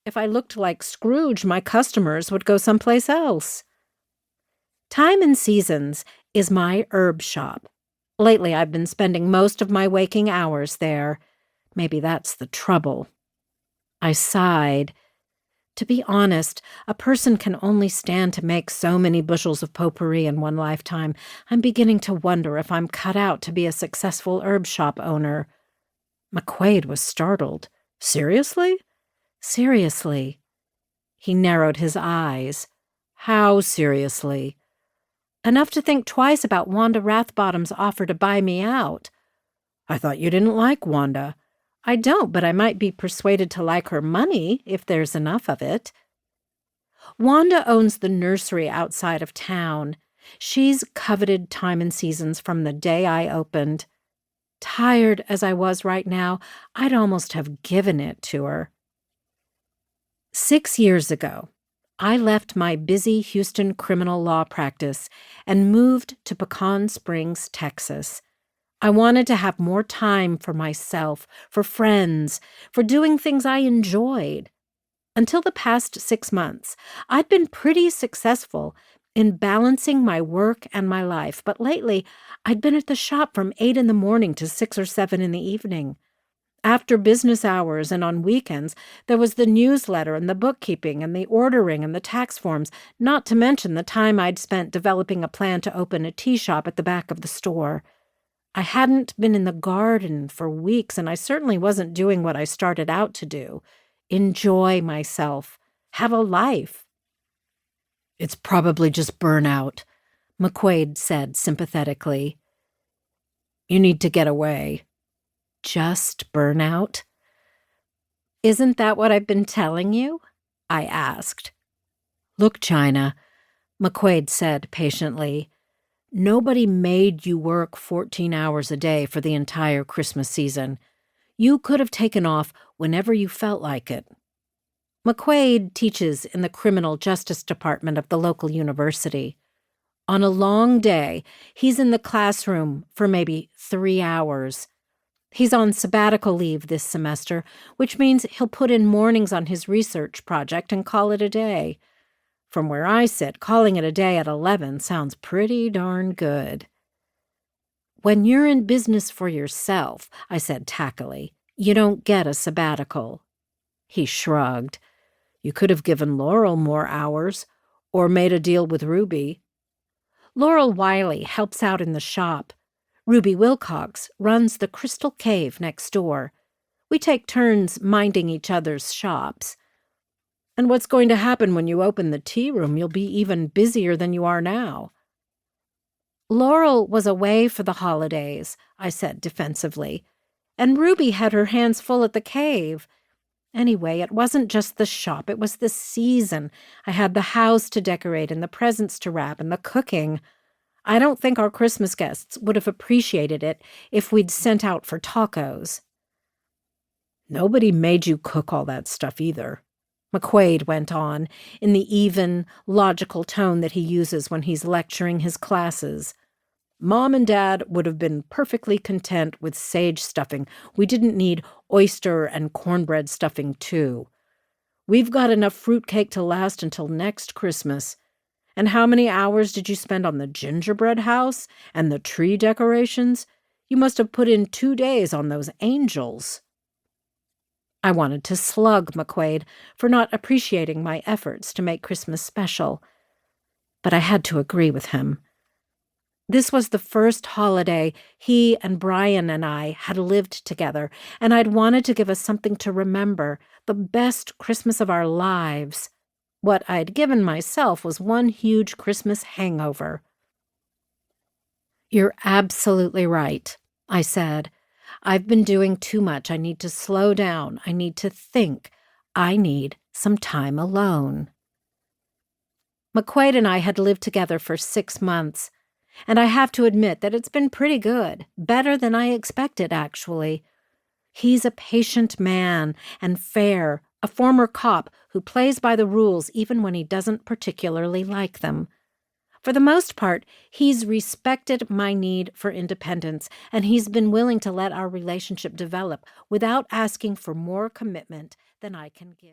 If I looked like Scrooge, my customers would go someplace else. Time and Seasons is my herb shop. Lately, I've been spending most of my waking hours there. Maybe that's the trouble. I sighed. To be honest, a person can only stand to make so many bushels of potpourri in one lifetime. I'm beginning to wonder if I'm cut out to be a successful herb shop owner. McQuaid was startled. Seriously? Seriously. He narrowed his eyes. How seriously? Enough to think twice about Wanda Rathbottom's offer to buy me out. I thought you didn't like Wanda. I don't, but I might be persuaded to like her money if there's enough of it. Wanda owns the nursery outside of town. She's coveted Time and Seasons from the day I opened. Tired as I was right now, I'd almost have given it to her. 6 years ago, I left my busy Houston criminal law practice and moved to Pecan Springs, Texas. I wanted to have more time for myself, for friends, for doing things I enjoyed. Until the past 6 months, I'd been pretty successful in balancing my work and my life, but lately I'd been at the shop from 8 in the morning to 6 or 7 in the evening. After business hours and on weekends, there was the newsletter and the bookkeeping and the ordering and the tax forms, not to mention the time I'd spent developing a plan to open a tea shop at the back of the store. I hadn't been in the garden for weeks, and I certainly wasn't doing what I started out to do. Enjoy myself. Have a life. It's probably just burnout, McQuaid said sympathetically. You need to get away. Just burnout? Isn't that what I've been telling you? I asked. Look, China, McQuaid said patiently. Nobody made you work 14 hours a day for the entire Christmas season. You could have taken off whenever you felt like it. McQuaid teaches in the Criminal Justice Department of the local university. On a long day, he's in the classroom for maybe 3 hours. He's on sabbatical leave this semester, which means he'll put in mornings on his research project and call it a day. From where I sit, calling it a day at 11 sounds pretty darn good. When you're in business for yourself, I said tackily, you don't get a sabbatical. He shrugged. You could have given Laurel more hours, or made a deal with Ruby. Laurel Wiley helps out in the shop. Ruby Wilcox runs the Crystal Cave next door. We take turns minding each other's shops. And what's going to happen when you open the tea room? You'll be even busier than you are now. Laurel was away for the holidays, I said defensively, and Ruby had her hands full at the cave. Anyway, it wasn't just the shop, it was the season. I had the house to decorate and the presents to wrap and the cooking. I don't think our Christmas guests would have appreciated it if we'd sent out for tacos. Nobody made you cook all that stuff either, McQuaid went on, in the even, logical tone that he uses when he's lecturing his classes. Mom and Dad would have been perfectly content with sage stuffing. We didn't need oyster and cornbread stuffing, too. We've got enough fruitcake to last until next Christmas. And how many hours did you spend on the gingerbread house and the tree decorations? You must have put in 2 days on those angels. I wanted to slug McQuaid for not appreciating my efforts to make Christmas special, but I had to agree with him. This was the first holiday he and Brian and I had lived together, and I'd wanted to give us something to remember, the best Christmas of our lives. What I'd given myself was one huge Christmas hangover. You're absolutely right, I said. I've been doing too much. I need to slow down. I need to think. I need some time alone. McQuaid and I had lived together for 6 months, and I have to admit that it's been pretty good, better than I expected, actually. He's a patient man and fair, a former cop who plays by the rules even when he doesn't particularly like them. For the most part, he's respected my need for independence, and he's been willing to let our relationship develop without asking for more commitment than I can give.